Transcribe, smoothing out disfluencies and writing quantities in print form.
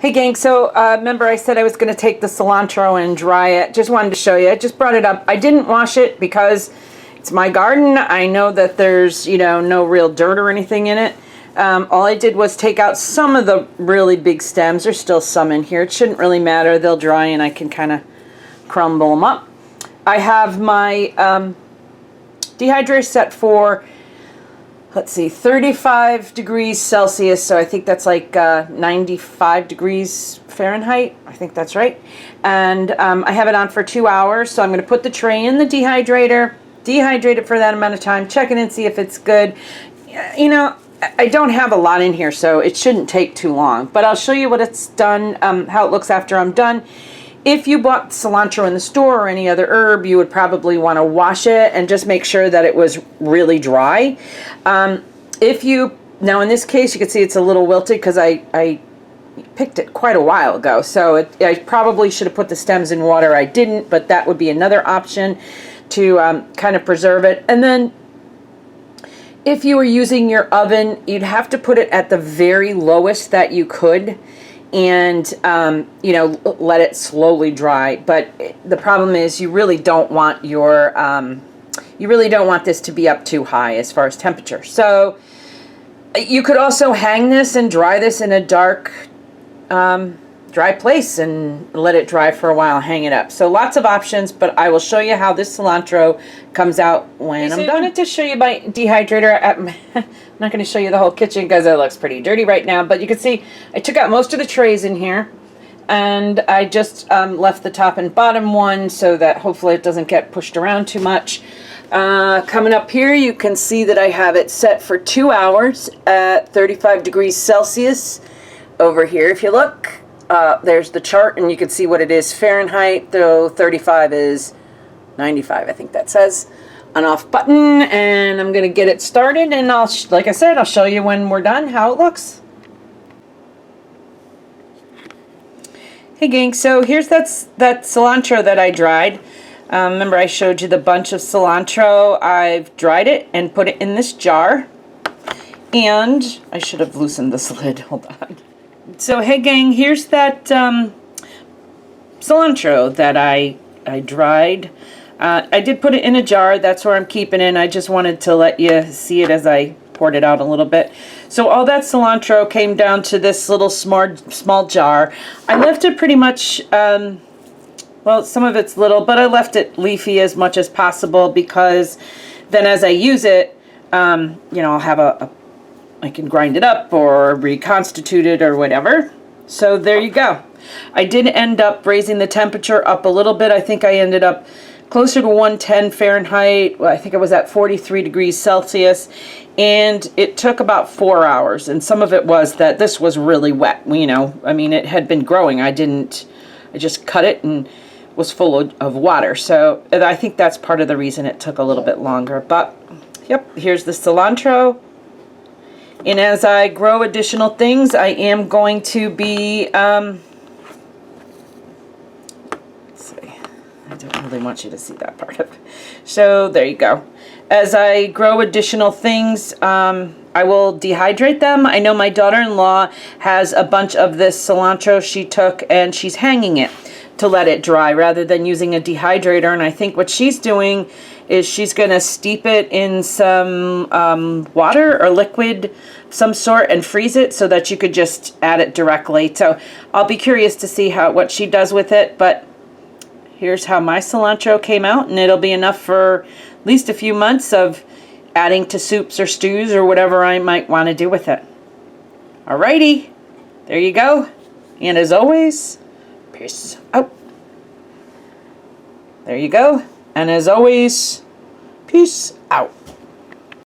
Hey gang, so remember I said I was going to take the cilantro and dry it. Just wanted to show you. I just brought it up. I didn't wash it because it's my garden. I know that there's, no real dirt or anything in it. All I did was take out some of the really big stems. There's still some in here. It shouldn't really matter. They'll dry and I can kind of crumble them up. I have my dehydrator set for, let's see, 35 degrees Celsius, so I think that's like 95 degrees Fahrenheit. I think that's right. And I have it on for 2 hours, so I'm going to put the tray in the dehydrator, dehydrate it for that amount of time, check it and see if it's good. I don't have a lot in here, so it shouldn't take too long. But I'll show you what it's done, how it looks after I'm done. If you bought cilantro in the store or any other herb, you would probably want to wash it and just make sure that it was really dry. Now in this case, you can see it's a little wilted because I picked it quite a while ago. So I probably should have put the stems in water. I didn't, but that would be another option to kind of preserve it. And then if you were using your oven, you'd have to put it at the very lowest that you could. And let it slowly dry. But the problem is you really don't want your this to be up too high as far as temperature. So you could also hang this and dry this in a dark dry place and let it dry for a while, hang it up. So lots of options, but I will show you how this cilantro comes out when I'm done. I wanted to show you my dehydrator. I'm not going to show you the whole kitchen because it looks pretty dirty right now, but you can see I took out most of the trays in here and I just left the top and bottom one so that hopefully it doesn't get pushed around too much. Coming up here, you can see that I have it set for 2 hours at 35 degrees Celsius. Over here, if you look, there's the chart and you can see what it is Fahrenheit, though 35 is 95, I think that says. An off button, and I'm going to get it started, and like I said, I'll show you when we're done how it looks. Hey gang, so here's that cilantro that I dried. Remember I showed you the bunch of cilantro. I've dried it and put it in this jar, and I should have loosened this lid. Hold on. So hey gang, here's that cilantro that I dried. I did put it in a jar. That's where I'm keeping it. I just wanted to let you see it as I poured it out a little bit. So all that cilantro came down to this little small jar. I left it pretty much, well, some of it's little, but I left it leafy as much as possible because then as I use it, I'll have I can grind it up or reconstitute it or whatever. So there you go. I did end up raising the temperature up a little bit. I think I ended up closer to 110 Fahrenheit. Well, I think I was at 43 degrees Celsius, and it took about 4 hours. And some of it was that this was really wet. I mean, it had been growing. I just cut it and was full of water. So I think that's part of the reason it took a little bit longer. But yep, here's the cilantro. And as I grow additional things, I am going to be, let's see, I don't really want you to see that part of it. So there you go. As I grow additional things, I will dehydrate them. I know my daughter-in-law has a bunch of this cilantro she took and she's hanging it to let it dry rather than using a dehydrator. And I think what she's doing is she's going to steep it in some water or liquid some sort and freeze it so that you could just add it directly. So I'll be curious to see what she does with it, but here's how my cilantro came out, and it'll be enough for at least a few months of adding to soups or stews or whatever I might want to do with it. Alrighty, there you go. And as always, peace out. There you go. And as always, peace out.